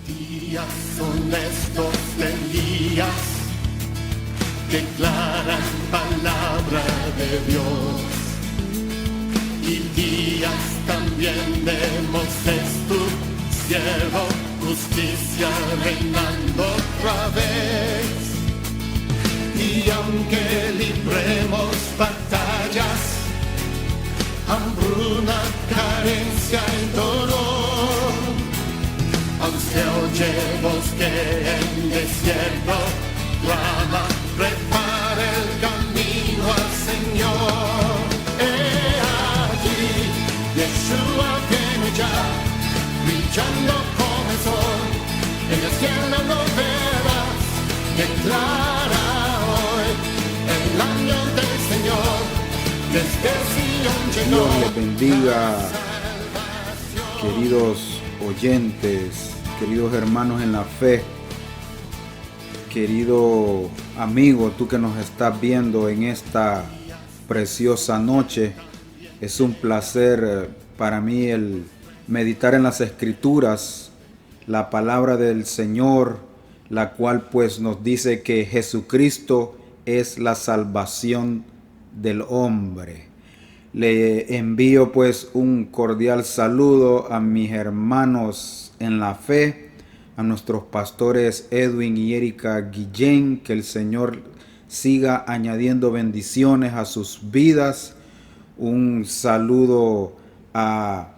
Días honestos de días declaran palabra de Dios, y días también de Moisés tu siervo, justicia reinando otra vez. Y aunque libremos batallas, hambruna, carencia y dolor, aún se oye voz que en desierto clama, prepara el camino al Señor. He allí, Yeshua viene ya, brillando como el sol, en el cielo lo verás, declara hoy el año del Señor, desde Sion llegó. Dios les bendiga, queridos oyentes, queridos hermanos en la fe, querido amigo, tú que nos estás viendo en esta preciosa noche. Es un placer para mí el meditar en las Escrituras, la palabra del Señor, la cual pues nos dice que Jesucristo es la salvación del hombre. Le envío pues un cordial saludo a mis hermanos en la fe, a nuestros pastores Edwin y Erika Guillén, que el Señor siga añadiendo bendiciones a sus vidas. Un saludo a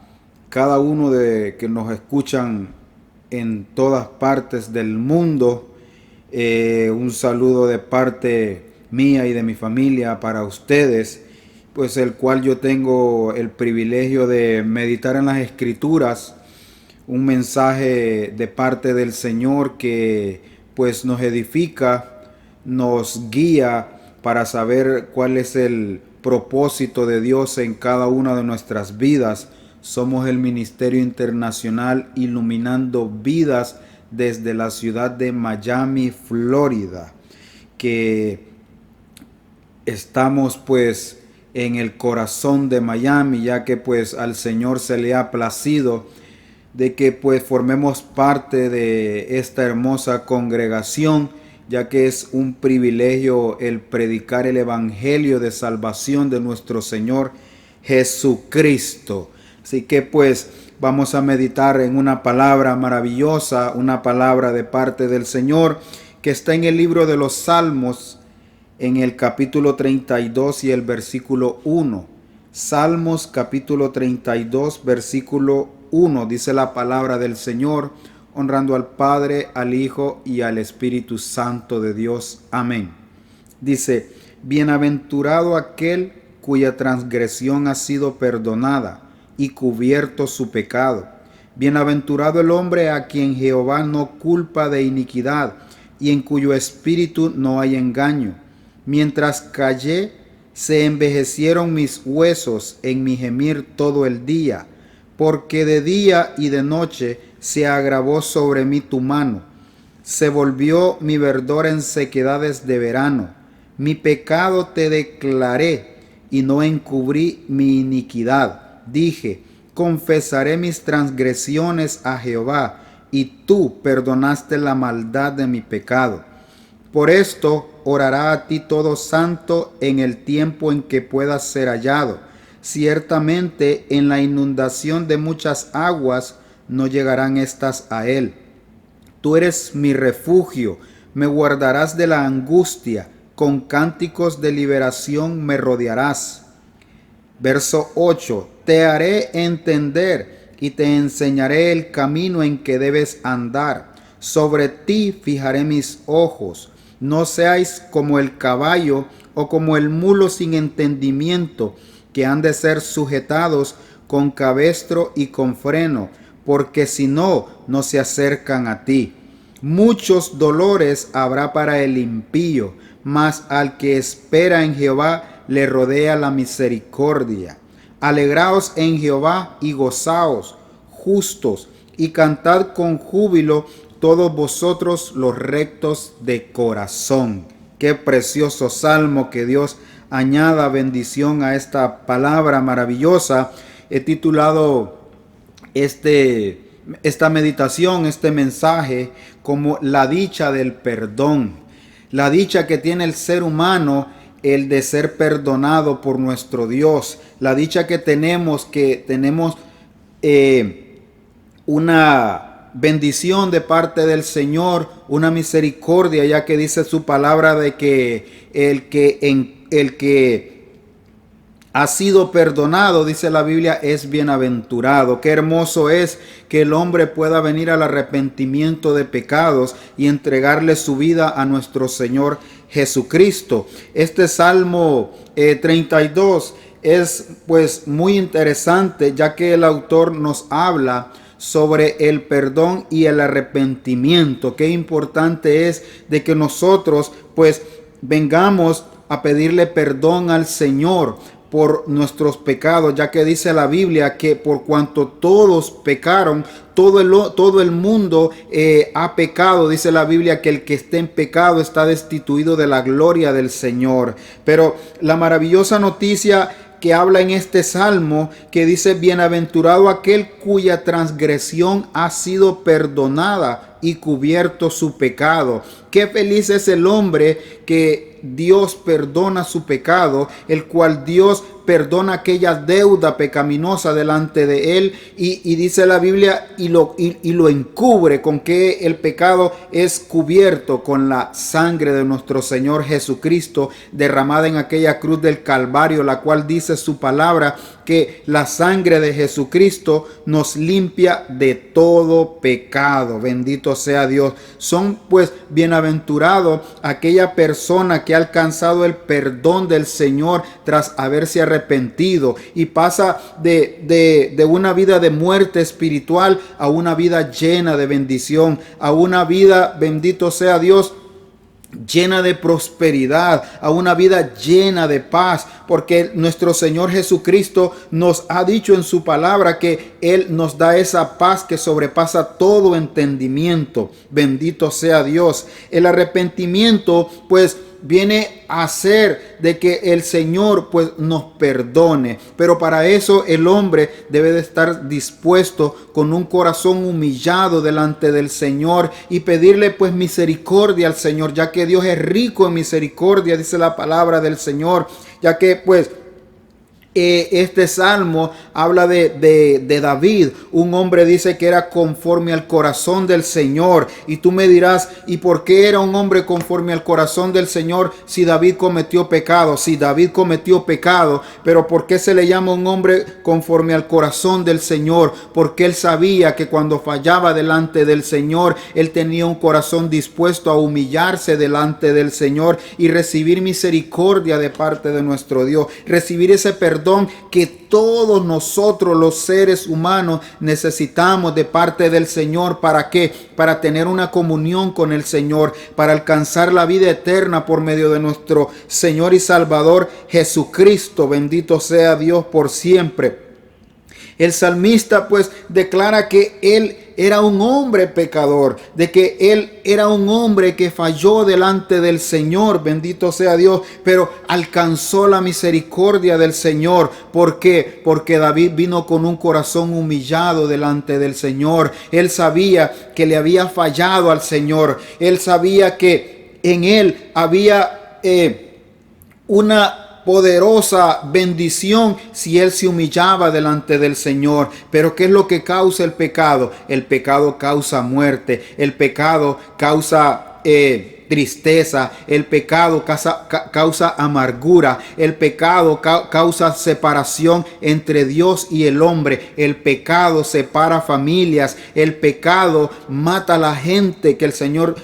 cada uno de que nos escuchan en todas partes del mundo. Un saludo de parte mía y de mi familia para ustedes, pues el cual yo tengo el privilegio de meditar en las Escrituras, un mensaje de parte del Señor que pues nos edifica, nos guía para saber cuál es el propósito de Dios en cada una de nuestras vidas. Somos el Ministerio Internacional Iluminando Vidas desde la ciudad de Miami, Florida, que estamos pues en el corazón de Miami, ya que pues al Señor se le ha placido de que pues formemos parte de esta hermosa congregación, ya que es un privilegio el predicar el evangelio de salvación de nuestro Señor Jesucristo. Así que pues vamos a meditar en una palabra maravillosa, una palabra de parte del Señor que está en el libro de los Salmos, en el capítulo 32 y el versículo 1. Salmos capítulo 32, versículo 1, dice la palabra del Señor, honrando al Padre, al Hijo y al Espíritu Santo de Dios. Amén. Dice: bienaventurado aquel cuya transgresión ha sido perdonada y cubierto su pecado. Bienaventurado el hombre a quien Jehová no culpa de iniquidad y en cuyo espíritu no hay engaño. Mientras callé, se envejecieron mis huesos en mi gemir todo el día, porque de día y de noche se agravó sobre mí tu mano. Se volvió mi verdor en sequedades de verano. Mi pecado te declaré y no encubrí mi iniquidad. Dije: confesaré mis transgresiones a Jehová, y tú perdonaste la maldad de mi pecado. Por esto orará a ti todo santo en el tiempo en que puedas ser hallado. Ciertamente en la inundación de muchas aguas no llegarán estas a él. Tú eres mi refugio, me guardarás de la angustia, con cánticos de liberación me rodearás. Verso 8: te haré entender y te enseñaré el camino en que debes andar. Sobre ti fijaré mis ojos. No seáis como el caballo o como el mulo sin entendimiento, que han de ser sujetados con cabestro y con freno, porque si no, no se acercan a ti. Muchos dolores habrá para el impío, mas al que espera en Jehová le rodea la misericordia. Alegraos en Jehová y gozaos, justos, y cantad con júbilo todos vosotros los rectos de corazón. Qué precioso salmo, que Dios añada bendición a esta palabra maravillosa. He titulado este esta meditación, este mensaje, como la dicha del perdón. La dicha que tiene el ser humano, el de ser perdonado por nuestro Dios. La dicha que tenemos una bendición de parte del Señor, una misericordia, ya que dice su palabra de que el que ha sido perdonado, dice la Biblia, es bienaventurado. Qué hermoso es que el hombre pueda venir al arrepentimiento de pecados y entregarle su vida a nuestro Señor Jesucristo. Este Salmo 32 es pues muy interesante, ya que el autor nos habla sobre el perdón y el arrepentimiento. Qué importante es de que nosotros pues vengamos a pedirle perdón al Señor por nuestros pecados, ya que dice la Biblia que por cuanto todos pecaron, todo el mundo ha pecado. Dice la Biblia que el que esté en pecado está destituido de la gloria del Señor. Pero la maravillosa noticia que habla en este salmo, que dice: bienaventurado aquel cuya transgresión ha sido perdonada y cubierto su pecado. Qué feliz es el hombre que Dios perdona su pecado, el cual Dios perdona aquella deuda pecaminosa delante de él, y dice la Biblia, y lo encubre con que el pecado es cubierto con la sangre de nuestro Señor Jesucristo derramada en aquella cruz del Calvario, la cual dice su palabra que la sangre de Jesucristo nos limpia de todo pecado. Bendito sea Dios. Son pues bienaventurados aquella persona que ha alcanzado el perdón del Señor tras haberse arrepentido y pasa de una vida de muerte espiritual a una vida llena de bendición, a una vida, bendito sea Dios, llena de prosperidad, a una vida llena de paz, porque nuestro Señor Jesucristo nos ha dicho en su palabra que Él nos da esa paz que sobrepasa todo entendimiento. Bendito sea Dios. El arrepentimiento pues viene a hacer de que el Señor pues nos perdone, pero para eso el hombre debe de estar dispuesto con un corazón humillado delante del Señor y pedirle pues misericordia al Señor, ya que Dios es rico en misericordia, dice la palabra del Señor, ya que pues este salmo habla de David, un hombre, dice que era conforme al corazón del Señor. Y tú me dirás, ¿y por qué era un hombre conforme al corazón del Señor si David cometió pecado? Si David cometió pecado, pero ¿por qué se le llama un hombre conforme al corazón del Señor? Porque él sabía que cuando fallaba delante del Señor, él tenía un corazón dispuesto a humillarse delante del Señor y recibir misericordia de parte de nuestro Dios, recibir ese perdón que todos nosotros los seres humanos necesitamos de parte del Señor. ¿Para qué? Para tener una comunión con el Señor, para alcanzar la vida eterna por medio de nuestro Señor y Salvador Jesucristo. Bendito sea Dios por siempre. El salmista pues declara que él era un hombre pecador, de que él era un hombre que falló delante del Señor, bendito sea Dios, pero alcanzó la misericordia del Señor. ¿Por qué? Porque David vino con un corazón humillado delante del Señor. Él sabía que le había fallado al Señor. Él sabía que en él había una poderosa bendición si él se humillaba delante del Señor. Pero ¿qué es lo que causa el pecado? El pecado causa muerte, el pecado causa tristeza, el pecado causa amargura, el pecado causa separación entre Dios y el hombre, el pecado separa familias, el pecado mata a la gente. Que el Señor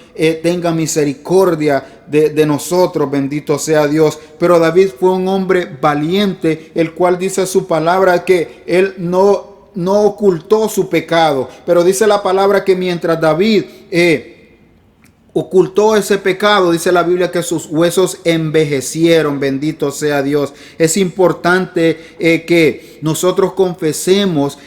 tenga misericordia de nosotros, bendito sea Dios. Pero David fue un hombre valiente, el cual dice su palabra que él no ocultó su pecado, pero dice la palabra que mientras David ocultó ese pecado, dice la Biblia que sus huesos envejecieron. Bendito sea Dios. Es importante que nosotros confesemos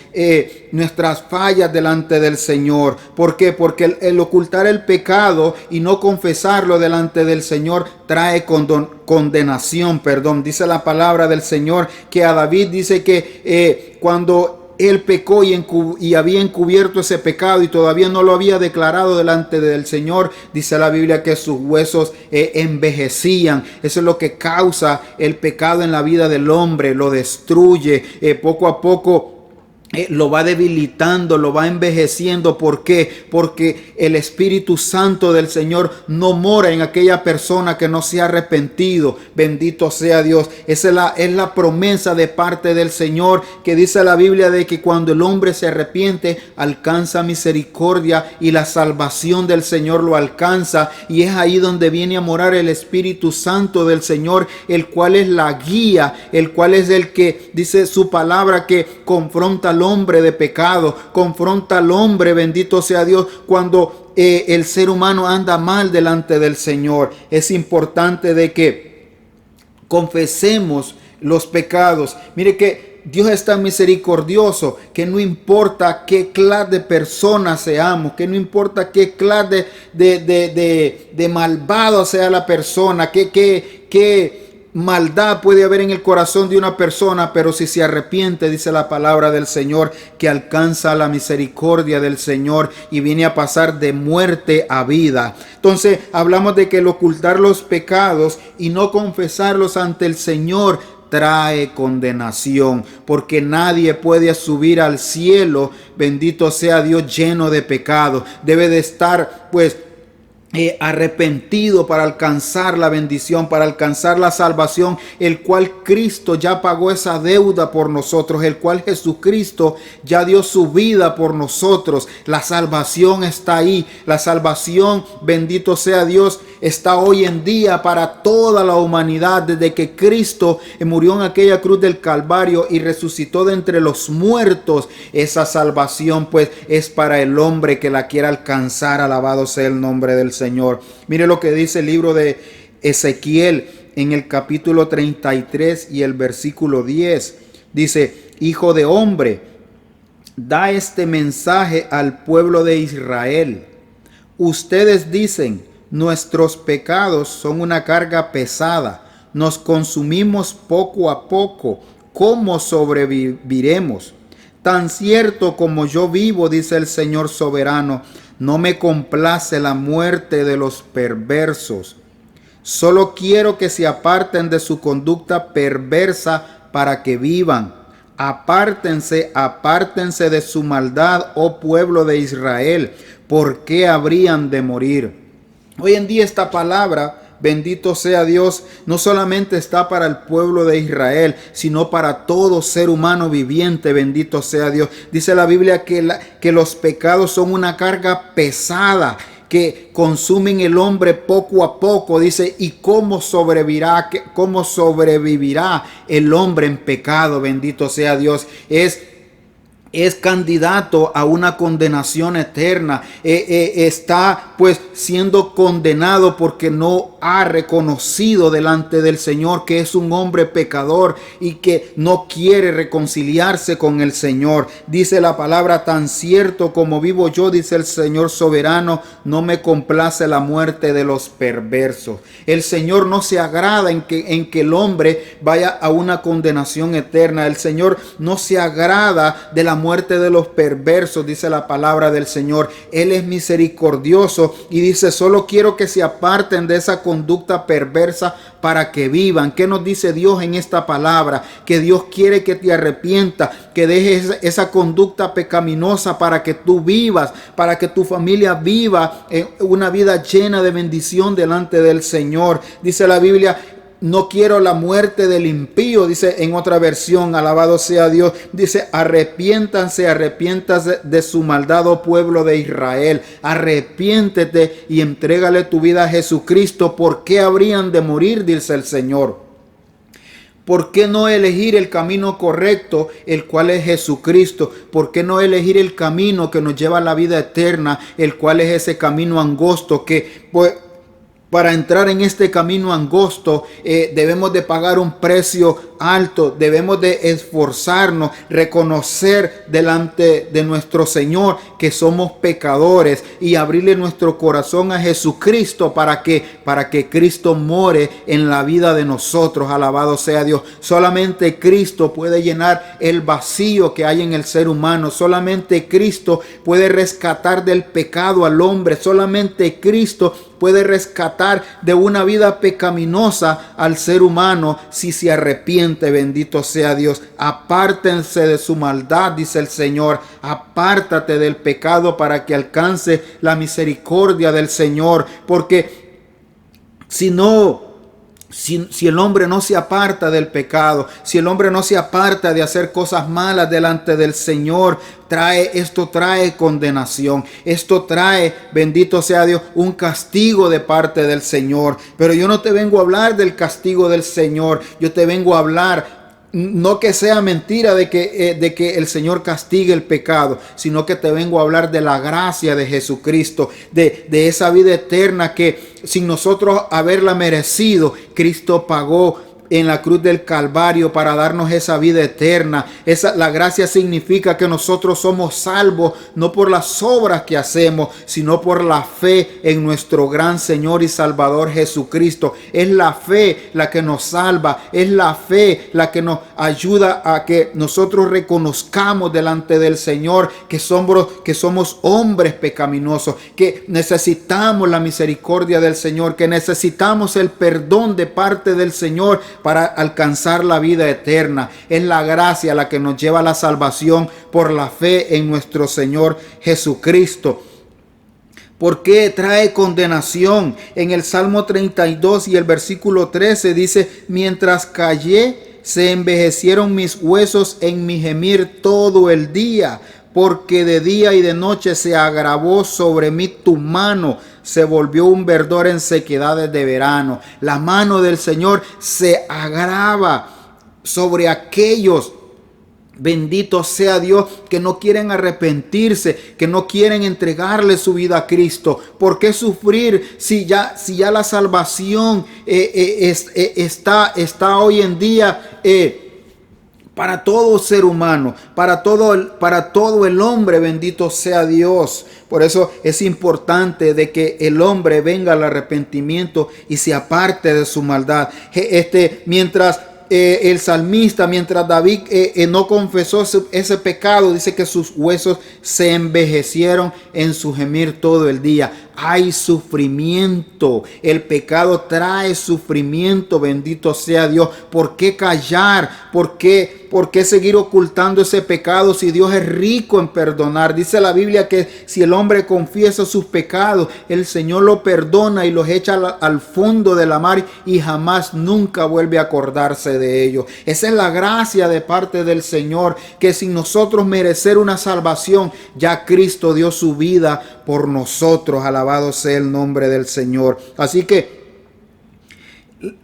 nuestras fallas delante del Señor. ¿Por qué? Porque el ocultar el pecado y no confesarlo delante del Señor trae condenación. Dice la palabra del Señor que a David dice que cuando él pecó y había encubierto ese pecado y todavía no lo había declarado delante del Señor, dice la Biblia que sus huesos envejecían. Eso es lo que causa el pecado en la vida del hombre, lo destruye poco a poco. Lo va debilitando, lo va envejeciendo. ¿Por qué? Porque el Espíritu Santo del Señor no mora en aquella persona que no se ha arrepentido. Bendito sea Dios. Esa es la promesa de parte del Señor, que dice la Biblia de que cuando el hombre se arrepiente, alcanza misericordia y la salvación del Señor lo alcanza. Y es ahí donde viene a morar el Espíritu Santo del Señor, el cual es la guía, el cual es el que dice su palabra que confronta al hombre de pecado, confronta al hombre, bendito sea Dios, cuando el ser humano anda mal delante del Señor. Es importante de que confesemos los pecados. Mire que Dios es tan misericordioso que no importa qué clase de personas seamos, que no importa qué clase de malvado sea la persona, que maldad puede haber en el corazón de una persona, pero si se arrepiente, dice la palabra del Señor, que alcanza la misericordia del Señor y viene a pasar de muerte a vida. Entonces hablamos de que el ocultar los pecados y no confesarlos ante el Señor trae condenación, porque nadie puede subir al cielo, bendito sea Dios, lleno de pecado. Debe de estar arrepentido para alcanzar la bendición, para alcanzar la salvación, el cual Cristo ya pagó esa deuda por nosotros, el cual Jesucristo ya dio su vida por nosotros. La salvación está ahí, la salvación, bendito sea Dios, está hoy en día para toda la humanidad. Desde que Cristo murió en aquella cruz del Calvario y resucitó de entre los muertos, esa salvación pues es para el hombre que la quiera alcanzar. Alabado sea el nombre del Señor. Mire lo que dice el libro de Ezequiel en el capítulo 33 y el versículo 10. Dice: Hijo de hombre, da este mensaje al pueblo de Israel. Ustedes dicen: nuestros pecados son una carga pesada, nos consumimos poco a poco, ¿cómo sobreviviremos? Tan cierto como yo vivo, dice el Señor soberano, no me complace la muerte de los perversos. Solo quiero que se aparten de su conducta perversa para que vivan. Apártense, apártense de su maldad, oh pueblo de Israel. ¿Por qué habrían de morir? Hoy en día esta palabra, bendito sea Dios, no solamente está para el pueblo de Israel, sino para todo ser humano viviente, bendito sea Dios. Dice la Biblia que los pecados son una carga pesada que consumen el hombre poco a poco. Dice: ¿y cómo sobrevivirá el hombre en pecado? Bendito sea Dios. Es candidato a una condenación eterna. Está pues siendo condenado porque no ha reconocido delante del Señor que es un hombre pecador y que no quiere reconciliarse con el Señor. Dice la palabra: tan cierto como vivo yo, dice el Señor soberano, no me complace la muerte de los perversos. El Señor no se agrada en que el hombre vaya a una condenación eterna. El Señor no se agrada de la muerte de los perversos, dice la palabra del Señor. Él es misericordioso y dice: solo quiero que se aparten de esa conducta perversa para que vivan. ¿Qué nos dice Dios en esta palabra? Que Dios quiere que te arrepientas, que dejes esa conducta pecaminosa para que tú vivas, para que tu familia viva una vida llena de bendición delante del Señor. Dice la Biblia: no quiero la muerte del impío, dice en otra versión, alabado sea Dios. Dice: arrepiéntanse de su maldad, oh pueblo de Israel. Arrepiéntete y entrégale tu vida a Jesucristo. ¿Por qué habrían de morir? Dice el Señor. ¿Por qué no elegir el camino correcto, el cual es Jesucristo? ¿Por qué no elegir el camino que nos lleva a la vida eterna, el cual es ese camino angosto que pues Para entrar en este camino angosto, debemos de pagar un precio alto, debemos de esforzarnos, reconocer delante de nuestro Señor que somos pecadores y abrirle nuestro corazón a Jesucristo para que Cristo more en la vida de nosotros. Alabado sea Dios. Solamente Cristo puede llenar el vacío que hay en el ser humano. Solamente Cristo puede rescatar del pecado al hombre. Solamente Cristo puede rescatar de una vida pecaminosa al ser humano si se arrepiente. Bendito sea Dios. Apártense de su maldad, dice el Señor. Apártate del pecado para que alcance la misericordia del Señor. Porque si el hombre no se aparta del pecado, si el hombre no se aparta de hacer cosas malas delante del Señor, esto trae condenación. Esto trae, bendito sea Dios, un castigo de parte del Señor. Pero yo no te vengo a hablar del castigo del Señor. Yo te vengo a hablar, no que sea mentira de que el Señor castigue el pecado, sino que te vengo a hablar de la gracia de Jesucristo, de esa vida eterna que sin nosotros haberla merecido, Cristo pagó en la cruz del Calvario para darnos esa vida eterna. La gracia significa que nosotros somos salvos no por las obras que hacemos, sino por la fe en nuestro gran Señor y Salvador Jesucristo. Es la fe la que nos salva, es la fe la que nos ayuda a que nosotros reconozcamos delante del Señor que somos hombres pecaminosos, que necesitamos la misericordia del Señor, que necesitamos el perdón de parte del Señor para alcanzar la vida eterna. Es la gracia la que nos lleva a la salvación por la fe en nuestro Señor Jesucristo. ¿Por qué trae condenación? En el Salmo 32 y el versículo 13 dice: mientras callé, se envejecieron mis huesos en mi gemir todo el día, porque de día y de noche se agravó sobre mí tu mano, se volvió un verdor en sequedades de verano. La mano del Señor se agrava sobre aquellos, bendito sea Dios, que no quieren arrepentirse, que no quieren entregarle su vida a Cristo. ¿Por qué sufrir si ya la salvación está hoy en día para todo ser humano, para todo el hombre? Bendito sea Dios. Por eso es importante de que el hombre venga al arrepentimiento y se aparte de su maldad. Mientras el salmista, mientras David no confesó ese pecado, dice que sus huesos se envejecieron en su gemir todo el día. Hay sufrimiento. El pecado trae sufrimiento. Bendito sea Dios. ¿Por qué callar? ¿Por qué seguir ocultando ese pecado si Dios es rico en perdonar? Dice la Biblia que si el hombre confiesa sus pecados, el Señor lo perdona y los echa al fondo de la mar y jamás nunca vuelve a acordarse de ello. Esa es la gracia de parte del Señor, que sin nosotros merecer una salvación, ya Cristo dio su vida por nosotros. Alabado sea el nombre del Señor. Así que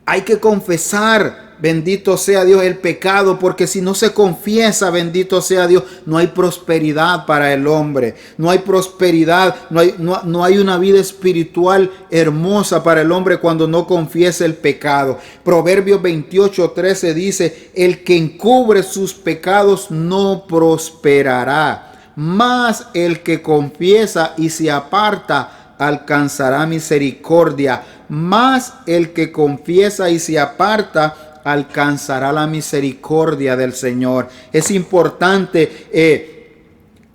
hay que confesar, bendito sea Dios, el pecado, porque si no se confiesa, bendito sea Dios, no hay prosperidad para el hombre. No hay prosperidad, no hay una vida espiritual hermosa para el hombre cuando no confiesa el pecado. Proverbios 28:13 dice: el que encubre sus pecados no prosperará, mas el que confiesa y se aparta alcanzará misericordia. Mas el que confiesa y se aparta alcanzará la misericordia del Señor. Es importante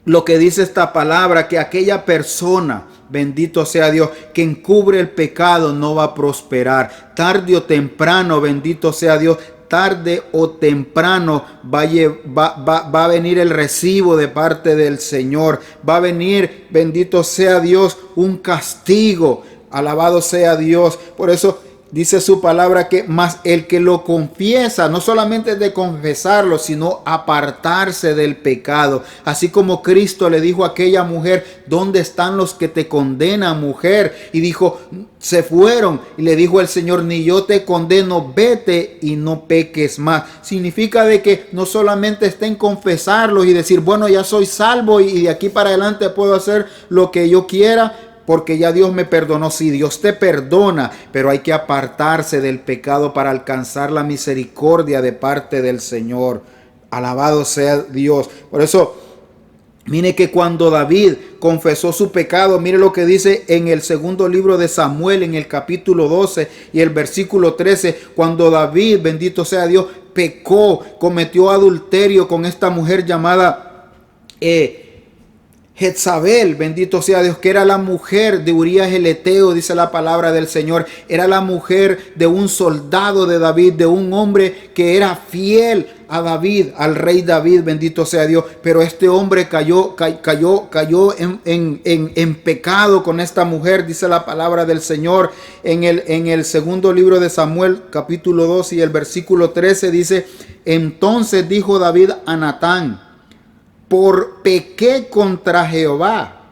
lo que dice esta palabra, que aquella persona, bendito sea Dios, que encubre el pecado no va a prosperar. Tarde o temprano, bendito sea Dios, tarde o temprano va a venir el recibo de parte del Señor. Va a venir, bendito sea Dios, un castigo. Alabado sea Dios. Por eso dice su palabra que más el que lo confiesa, no solamente es de confesarlo, sino apartarse del pecado. Así como Cristo le dijo a aquella mujer: ¿dónde están los que te condenan, mujer? Y dijo: se fueron. Y le dijo el Señor: ni yo te condeno, vete y no peques más. Significa de que no solamente está en confesarlo y decir: bueno, ya soy salvo y de aquí para adelante puedo hacer lo que yo quiera. porque ya Dios me perdonó. Sí, Dios te perdona, pero hay que apartarse del pecado para alcanzar la misericordia de parte del Señor. Alabado sea Dios. Por eso, mire que cuando David confesó su pecado, mire lo que dice en el segundo libro de Samuel, en el capítulo 12 y el versículo 13, cuando David, bendito sea Dios, pecó, cometió adulterio con esta mujer llamada Jezabel, bendito sea Dios, que era la mujer de Urías el Eteo, dice la palabra del Señor. Era la mujer de un soldado de David, de un hombre que era fiel a David, al rey David, bendito sea Dios. Pero este hombre cayó en pecado con esta mujer, dice la palabra del Señor. En el segundo libro de Samuel, capítulo 2 y el versículo 13 dice: entonces dijo David a Natán: pequé contra Jehová.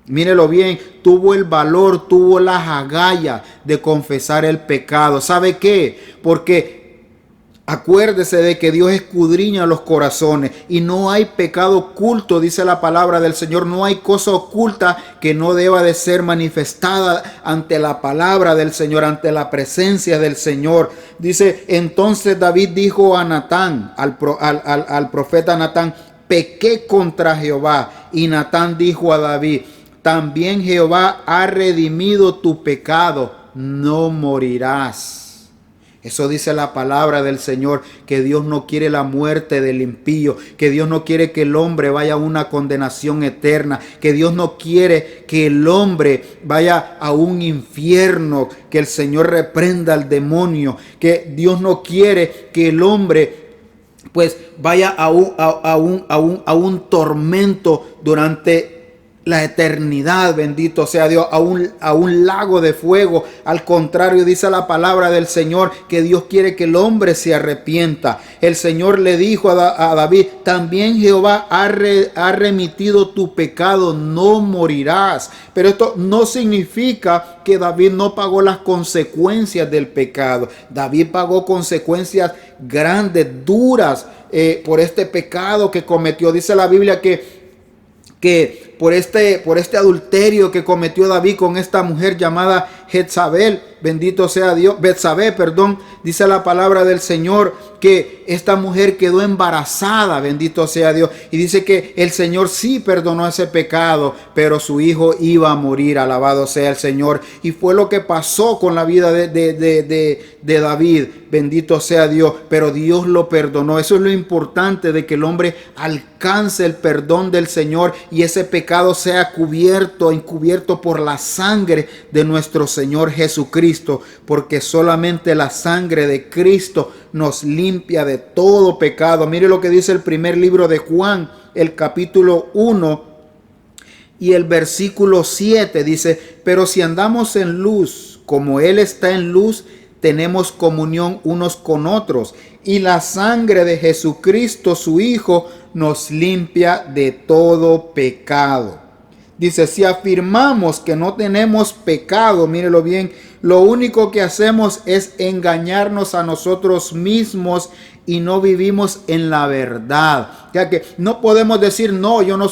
Mírelo bien, tuvo el valor, tuvo la agallas de confesar el pecado. ¿Sabe qué? Porque acuérdese de que Dios escudriña los corazones y no hay pecado oculto, dice la palabra del Señor. No hay cosa oculta que no deba de ser manifestada ante la palabra del Señor, ante la presencia del Señor. Dice: entonces David dijo a Natán, al profeta Natán: pequé contra Jehová. Y Natán dijo a David: también Jehová ha redimido tu pecado, no morirás. Eso dice la palabra del Señor, que Dios no quiere la muerte del impío, que Dios no quiere que el hombre vaya a una condenación eterna, que Dios no quiere que el hombre vaya a un infierno, que el Señor reprenda al demonio, que Dios no quiere que el hombre pues vaya a un tormento durante la eternidad, bendito sea Dios, a un lago de fuego. Al contrario, dice la palabra del Señor que Dios quiere que el hombre se arrepienta. El Señor le dijo a David: también Jehová ha remitido tu pecado, no morirás. Pero esto no significa que David no pagó las consecuencias del pecado. David pagó consecuencias grandes, duras, por este pecado que cometió. Dice la Biblia que por este adulterio que cometió David con esta mujer llamada Jezabel, bendito sea Dios, Betsabé, perdón, dice la palabra del Señor que esta mujer quedó embarazada, bendito sea Dios, y dice que el Señor sí perdonó ese pecado, pero su hijo iba a morir, alabado sea el Señor. Y fue lo que pasó con la vida de David, bendito sea Dios, pero Dios lo perdonó. Eso es lo importante, de que el hombre alcance el perdón del Señor y ese pecado sea encubierto por la sangre de nuestro Señor Jesucristo, porque solamente la sangre de Cristo nos limpia de todo pecado. Mire lo que dice el primer libro de Juan, el capítulo 1 y el versículo 7, dice: pero si andamos en luz, como Él está en luz, tenemos comunión unos con otros, y la sangre de Jesucristo, su Hijo, nos limpia de todo pecado. Dice: si afirmamos que no tenemos pecado, mírelo bien, lo único que hacemos es engañarnos a nosotros mismos y no vivimos en la verdad. Ya que no podemos decir: no, yo no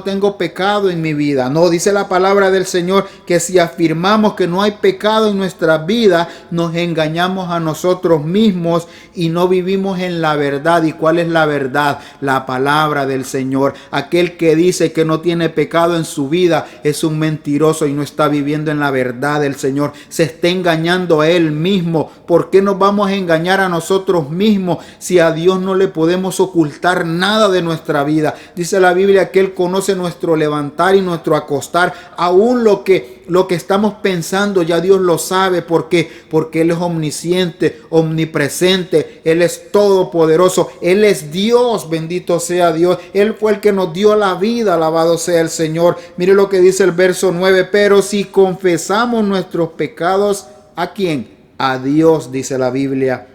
tengo pecado en mi vida. No, dice la palabra del Señor que si afirmamos que no hay pecado en nuestra vida, nos engañamos a nosotros mismos y no vivimos en la verdad. ¿Y cuál es la verdad? La palabra del Señor. Aquel que dice que no tiene pecado en su vida es un mentiroso y no está viviendo en la verdad del Señor. Se está engañando a él mismo. ¿Por qué nos vamos a engañar a nosotros mismos si a Dios no le podemos ocultar nada de nuestra vida? Dice la Biblia que Él conoce nuestro levantar y nuestro acostar. Aún lo que estamos pensando, ya Dios lo sabe. ¿Por qué? Porque Él es omnisciente, omnipresente. Él es todopoderoso. Él es Dios, bendito sea Dios. Él fue el que nos dio la vida, alabado sea el Señor. Mire lo que dice el verso 9. Pero si confesamos nuestros pecados, ¿a quién? A Dios, dice la Biblia.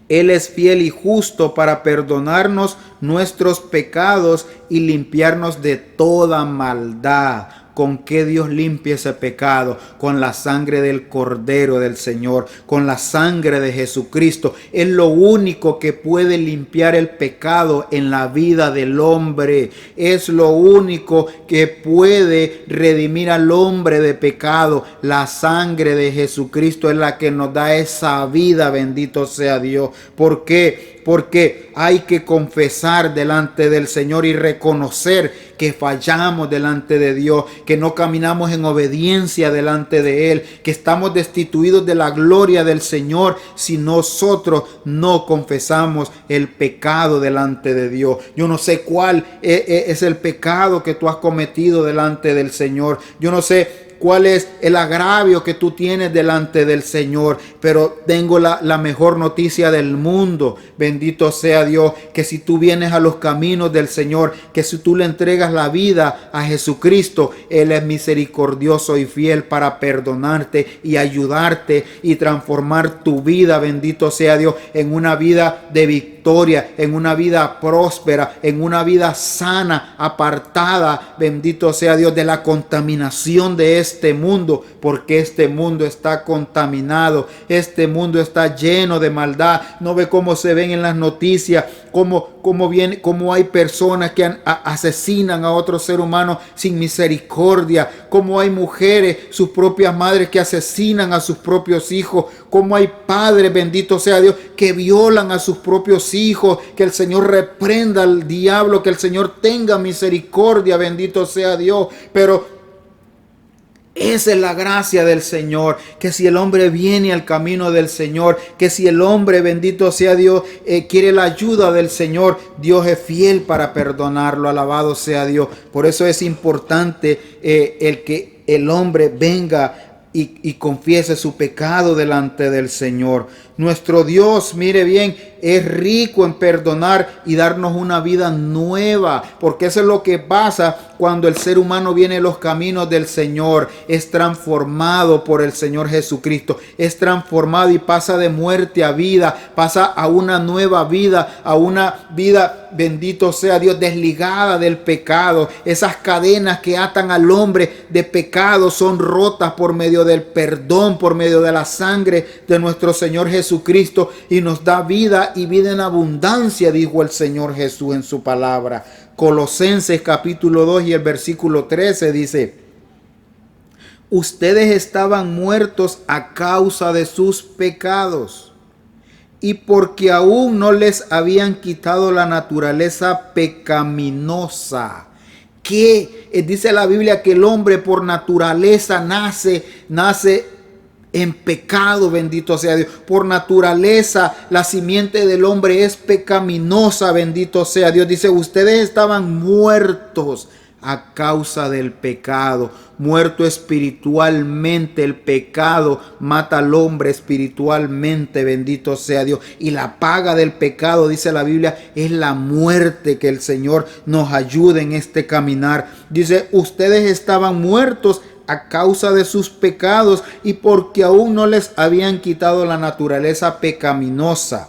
Él es fiel y justo para perdonarnos nuestros pecados y limpiarnos de toda maldad. ¿Con qué Dios limpia ese pecado? Con la sangre del Cordero del Señor, con la sangre de Jesucristo. Es lo único que puede limpiar el pecado en la vida del hombre. Es lo único que puede redimir al hombre de pecado. La sangre de Jesucristo es la que nos da esa vida, bendito sea Dios. ¿Por qué? Porque hay que confesar delante del Señor y reconocer que fallamos delante de Dios, que no caminamos en obediencia delante de Él, que estamos destituidos de la gloria del Señor si nosotros no confesamos el pecado delante de Dios. Yo no sé cuál es el pecado que tú has cometido delante del Señor. Yo no sé cuál es el agravio que tú tienes delante del Señor, pero tengo la mejor noticia del mundo, bendito sea Dios, que si tú vienes a los caminos del Señor, que si tú le entregas la vida a Jesucristo, Él es misericordioso y fiel para perdonarte y ayudarte y transformar tu vida, bendito sea Dios, en una vida de victoria, en una vida próspera, en una vida sana, apartada, bendito sea Dios, de la contaminación de este mundo, porque este mundo está contaminado, este mundo está lleno de maldad. No ve cómo se ven en las noticias, cómo hay personas que asesinan a otro ser humano sin misericordia, cómo hay mujeres, sus propias madres, que asesinan a sus propios hijos, cómo hay padres, bendito sea Dios, que violan a sus propios hijos. Que el Señor reprenda al diablo, que el Señor tenga misericordia, bendito sea Dios. Pero esa es la gracia del Señor, que si el hombre viene al camino del Señor, que si el hombre, bendito sea Dios, quiere la ayuda del Señor, Dios es fiel para perdonarlo, alabado sea Dios. Por eso es importante el que el hombre venga y confiese su pecado delante del Señor. Nuestro Dios, mire bien, es rico en perdonar y darnos una vida nueva, porque eso es lo que pasa cuando el ser humano viene a los caminos del Señor. Es transformado por el Señor Jesucristo, es transformado y pasa de muerte a vida, pasa a una nueva vida, a una vida, bendito sea Dios, desligada del pecado. Esas cadenas que atan al hombre de pecado son rotas por medio del perdón, por medio de la sangre de nuestro Señor Jesucristo, y nos da vida y vida en abundancia, dijo el Señor Jesús en su palabra. Colosenses capítulo 2 y el versículo 13 dice: ustedes estaban muertos a causa de sus pecados y porque aún no les habían quitado la naturaleza pecaminosa. Que dice la Biblia que el hombre por naturaleza nace en pecado, bendito sea Dios. Por naturaleza la simiente del hombre es pecaminosa, bendito sea Dios. Dice, ustedes estaban muertos a causa del pecado, muerto espiritualmente. El pecado mata al hombre espiritualmente, bendito sea Dios. Y la paga del pecado, dice la Biblia, es la muerte. Que el Señor nos ayude en este caminar. Dice, ustedes estaban muertos a causa de sus pecados y porque aún no les habían quitado la naturaleza pecaminosa.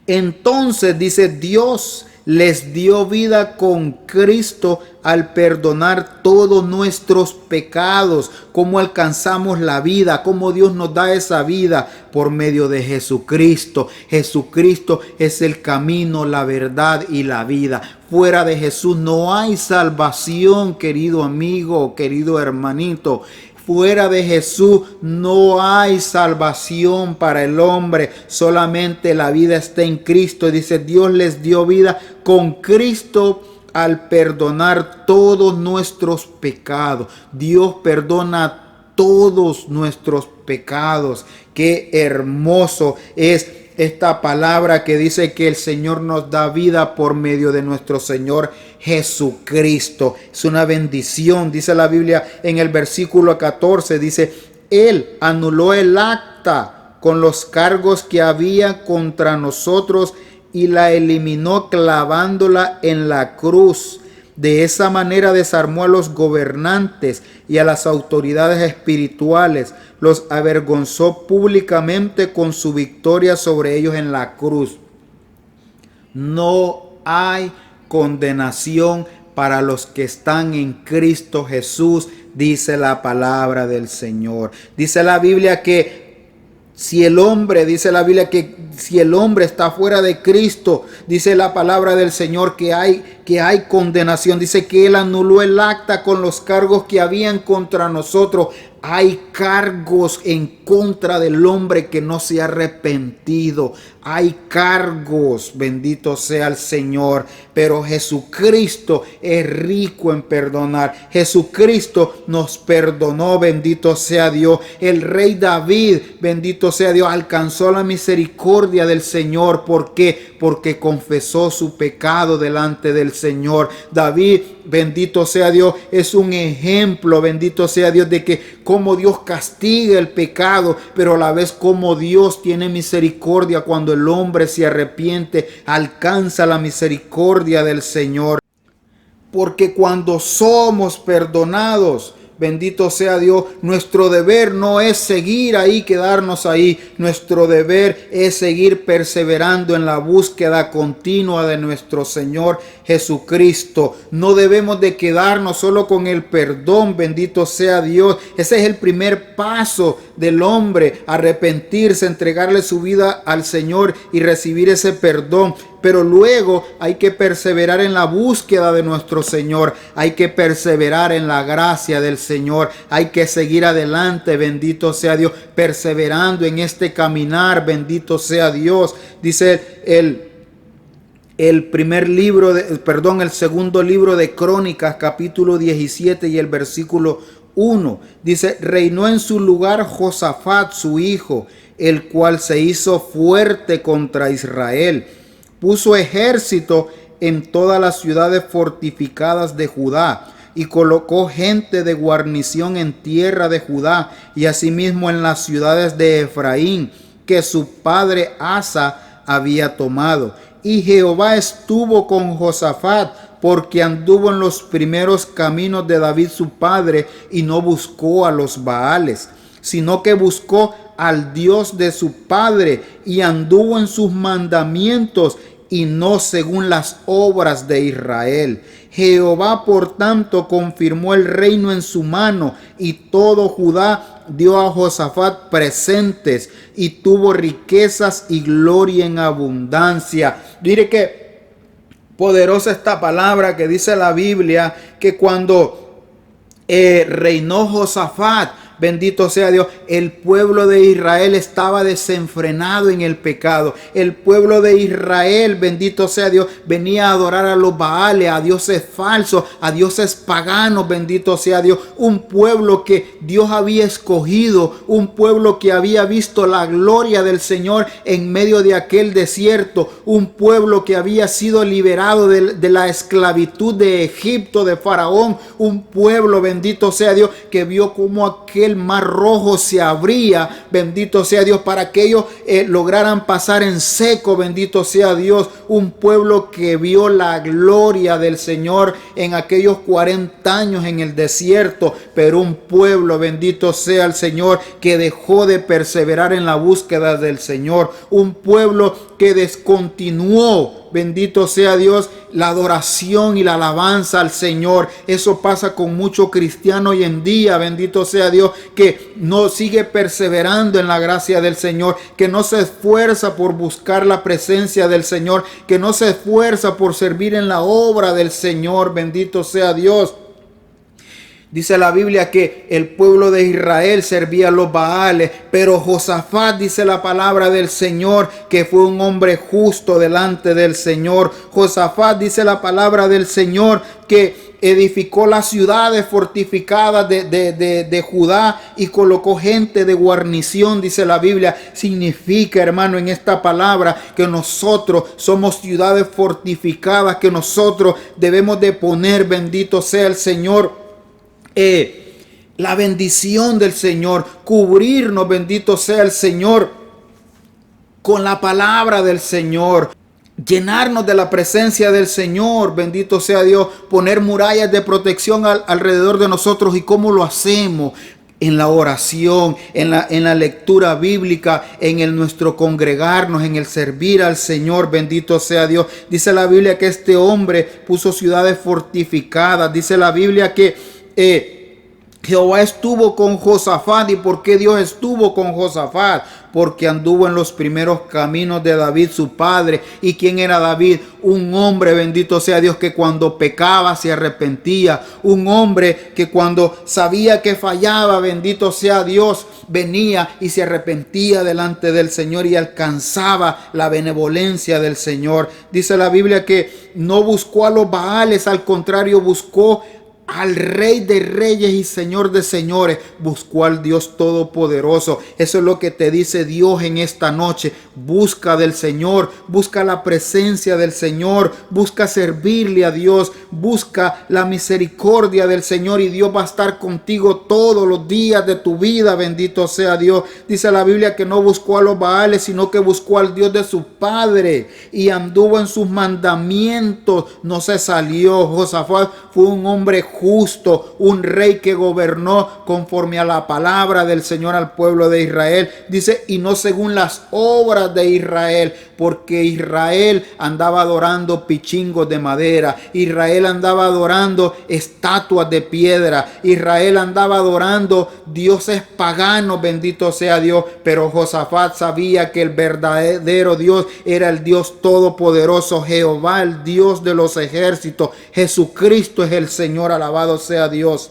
Entonces, dice, Dios les dio vida con Cristo al perdonar todos nuestros pecados. ¿Cómo alcanzamos la vida? ¿Cómo Dios nos da esa vida? Por medio de Jesucristo. Jesucristo es el camino, la verdad y la vida. Fuera de Jesús no hay salvación, querido amigo, querido hermanito. Fuera de Jesús no hay salvación para el hombre. Solamente la vida está en Cristo. Dice, Dios les dio vida con Cristo al perdonar todos nuestros pecados. Dios perdona todos nuestros pecados. Qué hermoso es esta palabra que dice que el Señor nos da vida por medio de nuestro Señor Jesucristo. Es una bendición. Dice la Biblia en el versículo 14, dice, Él anuló el acta con los cargos que había contra nosotros y la eliminó clavándola en la cruz. De esa manera desarmó a los gobernantes y a las autoridades espirituales, los avergonzó públicamente con su victoria sobre ellos en la cruz. No hay condenación para los que están en Cristo Jesús, dice la palabra del Señor. Dice la Biblia que si el hombre, dice la Biblia que si el hombre está fuera de Cristo, dice la palabra del Señor que hay condenación. Dice que Él anuló el acta con los cargos que habían contra nosotros. Hay cargos en contra del hombre que no se ha arrepentido. Hay cargos, bendito sea el Señor. Pero Jesucristo es rico en perdonar. Jesucristo nos perdonó, bendito sea Dios. El rey David, bendito sea Dios, alcanzó la misericordia del Señor. ¿Por qué? Porque confesó su pecado delante del Señor. David, bendito sea Dios, es un ejemplo, bendito sea Dios, de que cómo Dios castiga el pecado, pero a la vez cómo Dios tiene misericordia cuando el hombre se arrepiente, alcanza la misericordia del Señor. Porque cuando somos perdonados, bendito sea Dios, nuestro deber no es seguir ahí, quedarnos ahí. Nuestro deber es seguir perseverando en la búsqueda continua de nuestro Señor Jesucristo. No debemos de quedarnos solo con el perdón, bendito sea Dios. Ese es el primer paso del hombre, arrepentirse, entregarle su vida al Señor y recibir ese perdón. Pero luego hay que perseverar en la búsqueda de nuestro Señor. Hay que perseverar en la gracia del Señor. Hay que seguir adelante, bendito sea Dios, perseverando en este caminar, bendito sea Dios. Dice el segundo libro de Crónicas, capítulo 17 y el versículo 1. Dice: reinó en su lugar Josafat, su hijo, el cual se hizo fuerte contra Israel. Puso ejército en todas las ciudades fortificadas de Judá y colocó gente de guarnición en tierra de Judá y asimismo en las ciudades de Efraín que su padre Asa había tomado. Y Jehová estuvo con Josafat, porque anduvo en los primeros caminos de David su padre y no buscó a los Baales, sino que buscó al Dios de su padre y anduvo en sus mandamientos y no según las obras de Israel. Jehová, por tanto, confirmó el reino en su mano, y todo Judá dio a Josafat presentes, y tuvo riquezas y gloria en abundancia. Diré que poderosa esta palabra que dice la Biblia, que cuando reinó Josafat, bendito sea Dios, el pueblo de Israel estaba desenfrenado en el pecado. El pueblo de Israel, bendito sea Dios, venía a adorar a los Baales, a dioses falsos, a dioses paganos, bendito sea Dios. Un pueblo que Dios había escogido, un pueblo que había visto la gloria del Señor en medio de aquel desierto, un pueblo que había sido liberado de la esclavitud de Egipto, de Faraón, un pueblo, bendito sea Dios, que vio como aquel mar rojo se abría, bendito sea Dios, para que ellos lograran pasar en seco, bendito sea Dios. Un pueblo que vio la gloria del Señor en aquellos 40 años en el desierto, pero un pueblo, bendito sea el Señor, que dejó de perseverar en la búsqueda del Señor. Un pueblo que descontinuó, bendito sea Dios, la adoración y la alabanza al Señor. Eso pasa con muchos cristianos hoy en día, bendito sea Dios, que no sigue perseverando en la gracia del Señor, que no se esfuerza por buscar la presencia del Señor, que no se esfuerza por servir en la obra del Señor, bendito sea Dios. Dice la Biblia que el pueblo de Israel servía a los Baales, pero Josafat, dice la palabra del Señor, que fue un hombre justo delante del Señor. Josafat, dice la palabra del Señor, que edificó las ciudades fortificadas de Judá y colocó gente de guarnición, dice la Biblia. Significa, hermano, en esta palabra que nosotros somos ciudades fortificadas, que nosotros debemos de poner, bendito sea el Señor, la bendición del Señor, cubrirnos, bendito sea el Señor, con la palabra del Señor, llenarnos de la presencia del Señor, bendito sea Dios, poner murallas de protección alrededor de nosotros. ¿Y cómo lo hacemos? en la oración, en la lectura bíblica, en nuestro congregarnos, en el servir al Señor. Bendito sea Dios. Dice la Biblia que este hombre puso ciudades fortificadas. Dice la Biblia que Jehová estuvo con Josafat. ¿Y por qué Dios estuvo con Josafat? Porque anduvo en los primeros caminos de David su padre. ¿Y quién era David? Un hombre, bendito sea Dios, que cuando pecaba se arrepentía. Un hombre que cuando sabía que fallaba, bendito sea Dios, venía y se arrepentía delante del Señor y alcanzaba la benevolencia del Señor. Dice la Biblia que no buscó a los Baales, al contrario, buscó al Rey de Reyes y Señor de Señores. Buscó al Dios Todopoderoso. Eso es lo que te dice Dios en esta noche. Busca del Señor, busca la presencia del Señor, busca servirle a Dios, busca la misericordia del Señor, y Dios va a estar contigo todos los días de tu vida. Bendito sea Dios. Dice la Biblia que no buscó a los Baales, sino que buscó al Dios de su padre y anduvo en sus mandamientos. No se salió. Josafat fue un hombre justo, un rey que gobernó conforme a la palabra del Señor al pueblo de Israel. Dice, y no según las obras de Israel, porque Israel andaba adorando pichingos de madera, Israel andaba adorando estatuas de piedra, Israel andaba adorando dioses paganos. Bendito sea Dios. Pero Josafat sabía que el verdadero Dios era el Dios Todopoderoso, Jehová, el Dios de los ejércitos. Jesucristo es el Señor. Alabado sea Dios.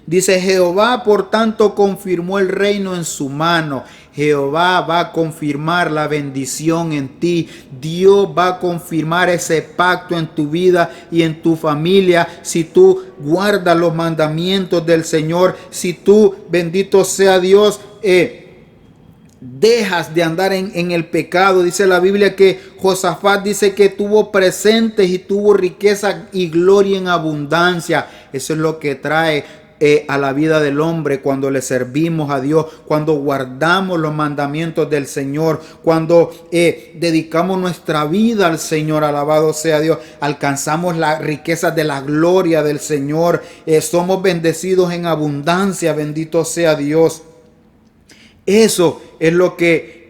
Dice, Jehová por tanto confirmó el reino en su mano. Jehová va a confirmar la bendición en ti. Dios va a confirmar ese pacto en tu vida y en tu familia. Si tú guardas los mandamientos del Señor, si tú, bendito sea Dios, dejas de andar en el pecado. Dice la Biblia que Josafat dice que tuvo presentes y tuvo riqueza y gloria en abundancia. Eso es lo que trae a la vida del hombre cuando le servimos a Dios, cuando guardamos los mandamientos del Señor, cuando dedicamos nuestra vida al Señor. Alabado sea Dios. Alcanzamos la riqueza de la gloria del Señor. Somos bendecidos en abundancia. Bendito sea Dios. Eso es lo que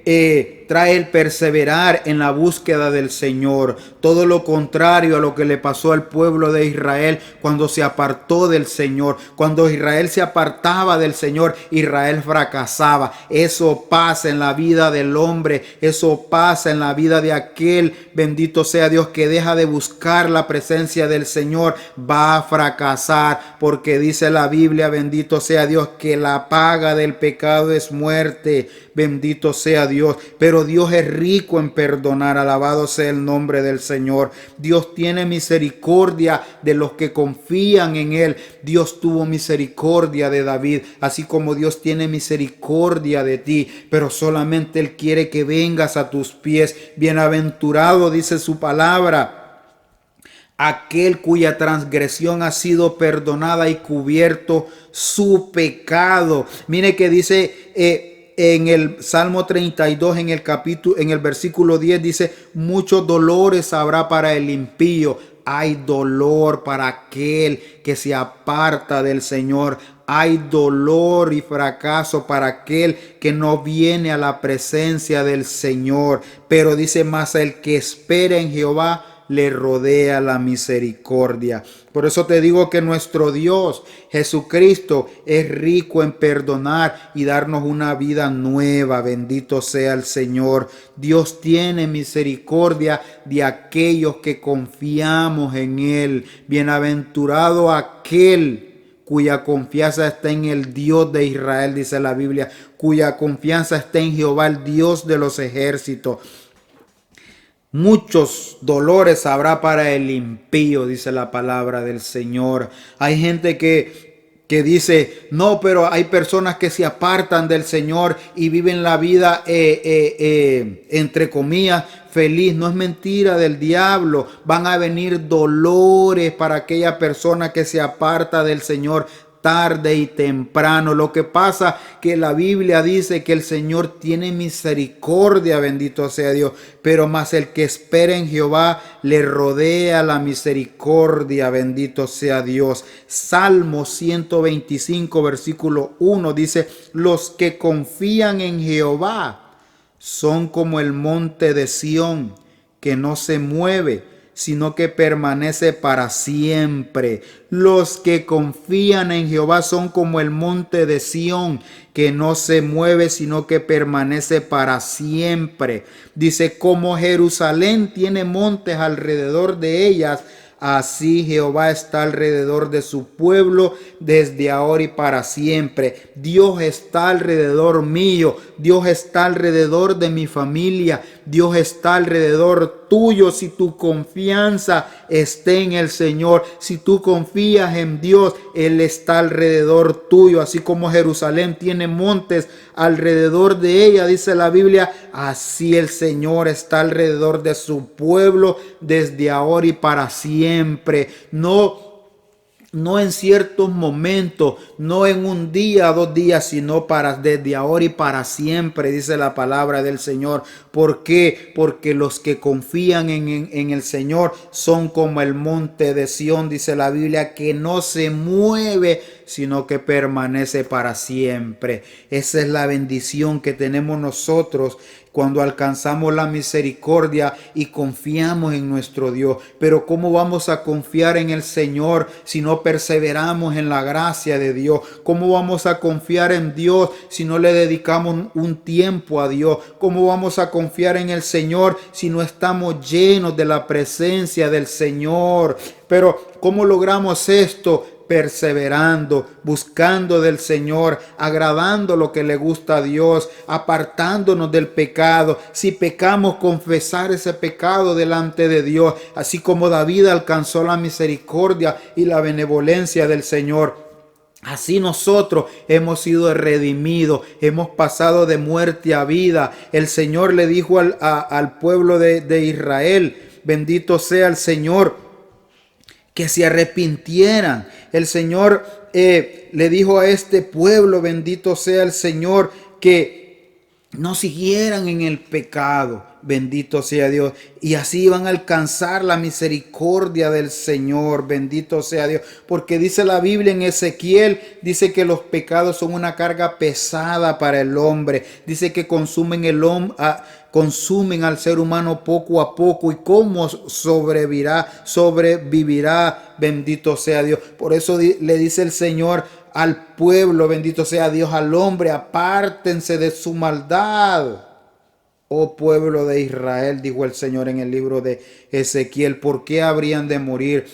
trae el perseverar en la búsqueda del Señor. Todo lo contrario a lo que le pasó al pueblo de Israel cuando se apartó del Señor. Cuando Israel se apartaba del Señor, Israel fracasaba. Eso pasa en la vida del hombre. Eso pasa en la vida de aquel, bendito sea Dios, que deja de buscar la presencia del Señor. Va a fracasar, porque dice la Biblia, bendito sea Dios, que la paga del pecado es muerte. Bendito sea Dios. Pero Dios es rico en perdonar. Alabado sea el nombre del Señor. Dios tiene misericordia de los que confían en Él. Dios tuvo misericordia de David, así como Dios tiene misericordia de ti. Pero solamente Él quiere que vengas a tus pies. Bienaventurado, dice su palabra, aquel cuya transgresión ha sido perdonada y cubierto su pecado. Mire que dice en el Salmo 32, en el versículo 10, dice, muchos dolores habrá para el impío. Hay dolor para aquel que se aparta del Señor. Hay dolor y fracaso para aquel que no viene a la presencia del Señor. Pero dice, más el que espera en Jehová le rodea la misericordia. Por eso te digo que nuestro Dios Jesucristo es rico en perdonar y darnos una vida nueva. Bendito sea el Señor. Dios tiene misericordia de aquellos que confiamos en Él. Bienaventurado aquel cuya confianza está en el Dios de Israel, dice la Biblia, cuya confianza está en Jehová, el Dios de los ejércitos. Muchos dolores habrá para el impío, dice la palabra del Señor. Hay gente que dice, no, pero hay personas que se apartan del Señor y viven la vida, entre comillas, feliz. No es mentira del diablo. Van a venir dolores para aquella persona que se aparta del Señor. tarde y temprano. Lo que pasa que la Biblia dice que el Señor tiene misericordia, bendito sea Dios, pero más el que espera en Jehová le rodea la misericordia, bendito sea Dios. Salmo 125, versículo 1 dice: los que confían en Jehová son como el monte de Sión, que no se mueve, sino que permanece para siempre. Los que confían en Jehová son como el monte de Sión, que no se mueve, sino que permanece para siempre. Dice: como Jerusalén tiene montes alrededor de ellas, así Jehová está alrededor de su pueblo desde ahora y para siempre. Dios está alrededor mío. Dios está alrededor de mi familia. Dios está alrededor tuyo. Si tu confianza está en el Señor, si tú confías en Dios, Él está alrededor tuyo. Así como Jerusalén tiene montes alrededor de ella, dice la Biblia, así el Señor está alrededor de su pueblo desde ahora y para siempre. No en ciertos momentos, no en un día, 2 días, sino desde ahora y para siempre, dice la palabra del Señor. ¿Por qué? Porque los que confían en el Señor son como el monte de Sión, dice la Biblia, que no se mueve, sino que permanece para siempre. Esa es la bendición que tenemos nosotros cuando alcanzamos la misericordia y confiamos en nuestro Dios. Pero ¿cómo vamos a confiar en el Señor si no perseveramos en la gracia de Dios? ¿Cómo vamos a confiar en Dios si no le dedicamos un tiempo a Dios? ¿Cómo vamos a confiar en el Señor si no estamos llenos de la presencia del Señor? Pero ¿cómo logramos esto? Perseverando, buscando del Señor, agradando lo que le gusta a Dios, apartándonos del pecado. Si pecamos, confesar ese pecado delante de Dios, así como David alcanzó la misericordia y la benevolencia del Señor. Así nosotros hemos sido redimidos, hemos pasado de muerte a vida. El Señor le dijo al pueblo de Israel, bendito sea el Señor, que se arrepintieran. El Señor le dijo a este pueblo, bendito sea el Señor, que no siguieran en el pecado. Bendito sea Dios. Y así iban a alcanzar la misericordia del Señor. Bendito sea Dios. Porque dice la Biblia en Ezequiel, dice que los pecados son una carga pesada para el hombre. Dice que consumen al ser humano poco a poco. ¿Y cómo sobrevivirá? Bendito sea Dios. Por eso le dice el Señor al pueblo, bendito sea Dios, al hombre: apártense de su maldad. Oh pueblo de Israel, dijo el Señor en el libro de Ezequiel, ¿por qué habrían de morir?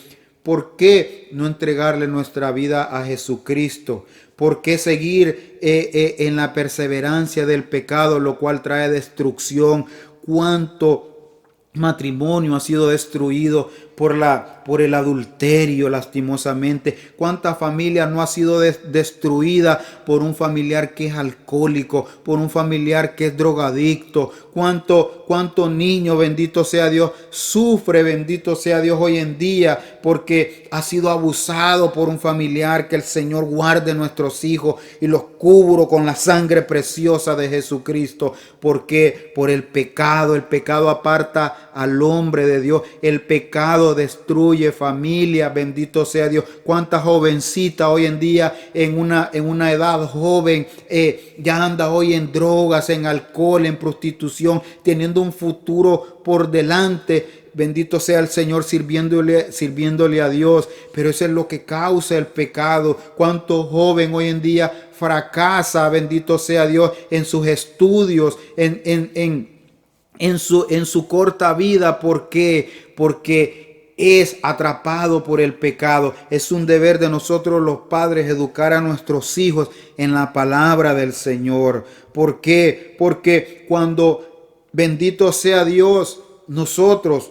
¿Por qué no entregarle nuestra vida a Jesucristo? ¿Por qué seguir en la perseverancia del pecado, lo cual trae destrucción? ¿Cuánto matrimonio ha sido destruido por el adulterio, lastimosamente? ¿Cuánta familia no ha sido destruida por un familiar que es alcohólico, por un familiar que es drogadicto? ¿Cuánto niño, bendito sea Dios, sufre, bendito sea Dios, hoy en día porque ha sido abusado por un familiar? Que el Señor guarde nuestros hijos y los cubra con la sangre preciosa de Jesucristo. Porque por el pecado aparta al hombre de Dios. El pecado destruye familia, bendito sea Dios. Cuánta jovencita hoy en día en una edad joven ya anda hoy en drogas, en alcohol, en prostitución, teniendo un futuro por delante. Bendito sea el Señor, sirviéndole a Dios. Pero eso es lo que causa el pecado. Cuánto joven hoy en día fracasa, bendito sea Dios, en sus estudios, en su corta vida. ¿Por qué? Porque es atrapado por el pecado. Es un deber de nosotros los padres educar a nuestros hijos en la palabra del Señor. ¿Por qué? Porque cuando, bendito sea Dios, nosotros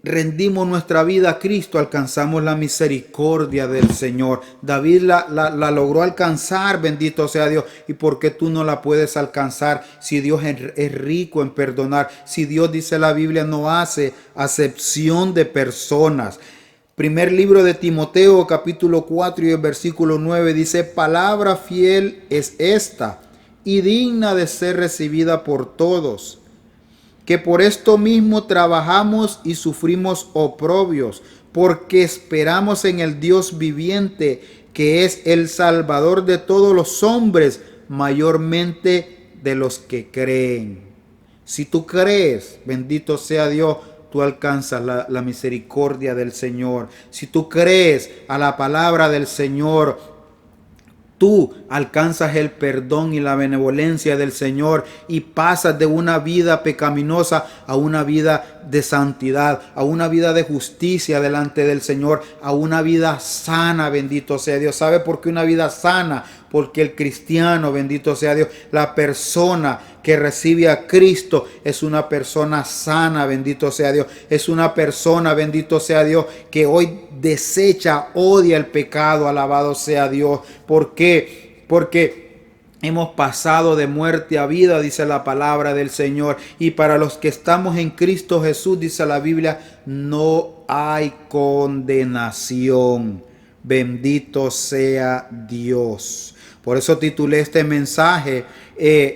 rendimos nuestra vida a Cristo, alcanzamos la misericordia del Señor. David la logró alcanzar, bendito sea Dios. ¿Y por qué tú no la puedes alcanzar si Dios es rico en perdonar? Si Dios, dice la Biblia, no hace acepción de personas. Primer libro de Timoteo, capítulo 4 y el versículo 9 dice: palabra fiel es esta y digna de ser recibida por todos, que por esto mismo trabajamos y sufrimos oprobios, porque esperamos en el Dios viviente, que es el Salvador de todos los hombres, mayormente de los que creen. Si tú crees, bendito sea Dios, tú alcanzas la misericordia del Señor. Si tú crees a la palabra del Señor, tú alcanzas el perdón y la benevolencia del Señor y pasas de una vida pecaminosa a una vida de santidad, a una vida de justicia delante del Señor, a una vida sana, bendito sea Dios. ¿Sabe por qué una vida sana? Porque el cristiano, bendito sea Dios, la persona que recibe a Cristo es una persona sana, bendito sea Dios. Es una persona, bendito sea Dios, que hoy desecha, odia el pecado, alabado sea Dios. ¿Por qué? Porque hemos pasado de muerte a vida, dice la palabra del Señor. Y para los que estamos en Cristo Jesús, dice la Biblia, no hay condenación. Bendito sea Dios. Por eso titulé este mensaje,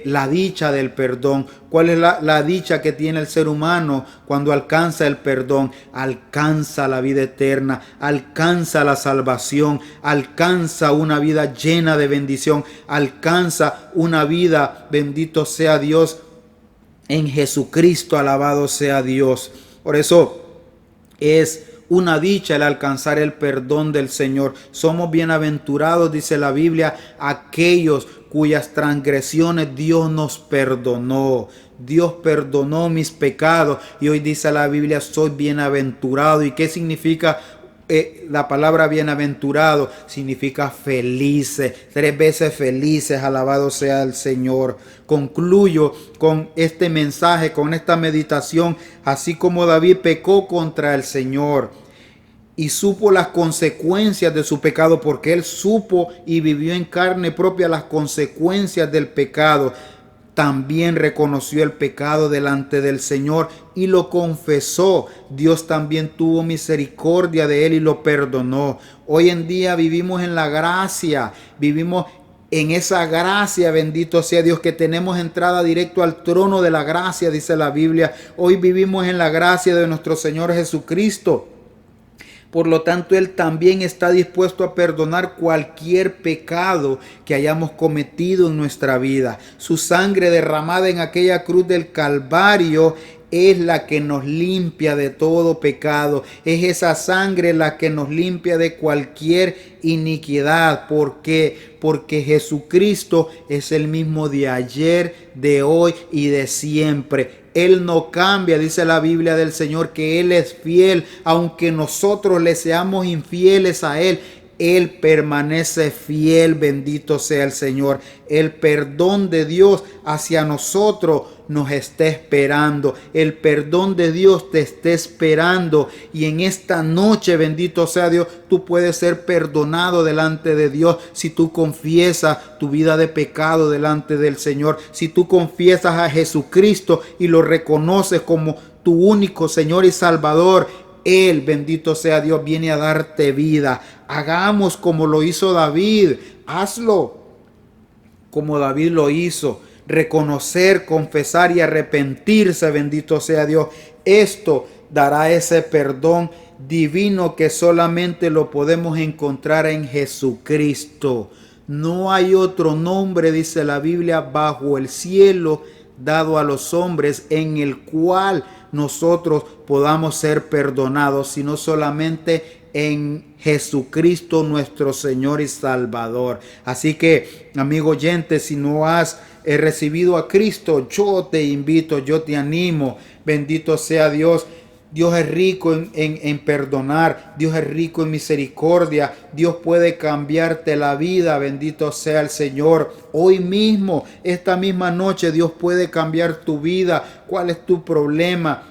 la dicha del perdón. ¿Cuál es la dicha que tiene el ser humano cuando alcanza el perdón? Alcanza la vida eterna, alcanza la salvación, alcanza una vida llena de bendición, alcanza una vida, bendito sea Dios, en Jesucristo, alabado sea Dios. Por eso es una dicha el alcanzar el perdón del Señor. Somos bienaventurados, dice la Biblia, aquellos cuyas transgresiones Dios nos perdonó. Dios perdonó mis pecados y hoy dice la Biblia, soy bienaventurado. ¿Y qué significa la palabra bienaventurado? Significa felices, 3 veces felices, alabado sea el Señor. Concluyo con este mensaje, con esta meditación, así como David pecó contra el Señor y supo las consecuencias de su pecado, porque él supo y vivió en carne propia las consecuencias del pecado. También reconoció el pecado delante del Señor y lo confesó. Dios también tuvo misericordia de él y lo perdonó. Hoy en día vivimos en la gracia, vivimos en esa gracia, bendito sea Dios, que tenemos entrada directo al trono de la gracia, dice la Biblia. Hoy vivimos en la gracia de nuestro Señor Jesucristo. Por lo tanto, Él también está dispuesto a perdonar cualquier pecado que hayamos cometido en nuestra vida. Su sangre derramada en aquella cruz del Calvario es la que nos limpia de todo pecado. Es esa sangre la que nos limpia de cualquier iniquidad. ¿Por qué? Porque Jesucristo es el mismo de ayer, de hoy y de siempre. Él no cambia, dice la Biblia del Señor, que Él es fiel, aunque nosotros le seamos infieles a Él. Él permanece fiel, bendito sea el Señor. El perdón de Dios hacia nosotros nos está esperando. El perdón de Dios te está esperando. Y en esta noche, bendito sea Dios, tú puedes ser perdonado delante de Dios si tú confiesas tu vida de pecado delante del Señor. Si tú confiesas a Jesucristo y lo reconoces como tu único Señor y Salvador, Él, bendito sea Dios, viene a darte vida. Hagamos como lo hizo David. Hazlo como David lo hizo. Reconocer, confesar y arrepentirse, bendito sea Dios. Esto dará ese perdón divino que solamente lo podemos encontrar en Jesucristo. No hay otro nombre, dice la Biblia, bajo el cielo dado a los hombres en el cual nosotros podamos ser perdonados, sino solamente en Jesucristo nuestro Señor y Salvador. Así que, amigo oyente, si no has recibido a Cristo, yo te invito, yo te animo, bendito sea Dios. Dios es rico en perdonar, Dios es rico en misericordia, Dios puede cambiarte la vida, bendito sea el Señor. Hoy mismo, esta misma noche, Dios puede cambiar tu vida. ¿Cuál es tu problema?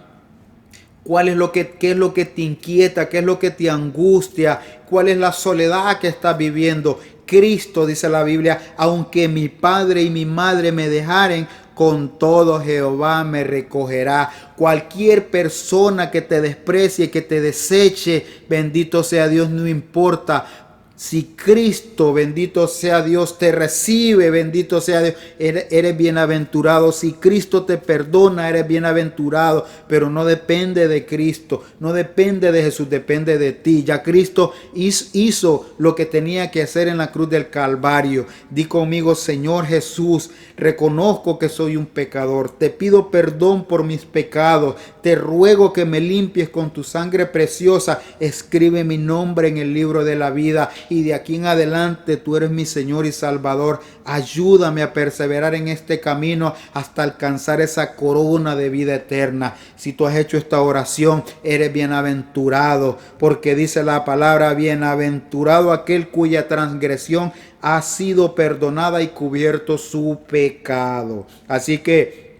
¿Qué es lo que te inquieta? ¿Qué es lo que te angustia? ¿Cuál es la soledad que estás viviendo? Cristo, dice la Biblia, aunque mi padre y mi madre me dejaren, con todo Jehová me recogerá. Cualquier persona que te desprecie, que te deseche, bendito sea Dios, no importa. Si Cristo, bendito sea Dios, te recibe, bendito sea Dios, eres bienaventurado. Si Cristo te perdona, eres bienaventurado. Pero no depende de Cristo, no depende de Jesús, depende de ti. Ya Cristo hizo lo que tenía que hacer en la cruz del Calvario. Di conmigo: Señor Jesús, reconozco que soy un pecador. Te pido perdón por mis pecados. Te ruego que me limpies con tu sangre preciosa. Escribe mi nombre en el libro de la vida. Y de aquí en adelante tú eres mi Señor y Salvador. Ayúdame a perseverar en este camino hasta alcanzar esa corona de vida eterna. Si tú has hecho esta oración, eres bienaventurado, porque dice la palabra: bienaventurado aquel cuya transgresión ha sido perdonada y cubierto su pecado. Así que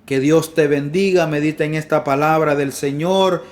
Dios te bendiga. Medita en esta palabra del Señor.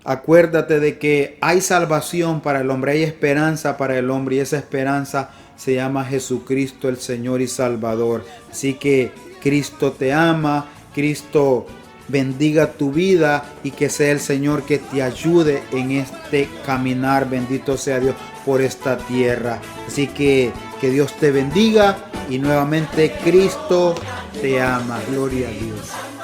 Acuérdate de que hay salvación para el hombre, hay esperanza para el hombre, y esa esperanza se llama Jesucristo, el Señor y Salvador. Así que Cristo te ama, Cristo bendiga tu vida, y que sea el Señor que te ayude en este caminar, bendito sea Dios, por esta tierra. Así que Dios te bendiga, y nuevamente Cristo te ama. Gloria a Dios.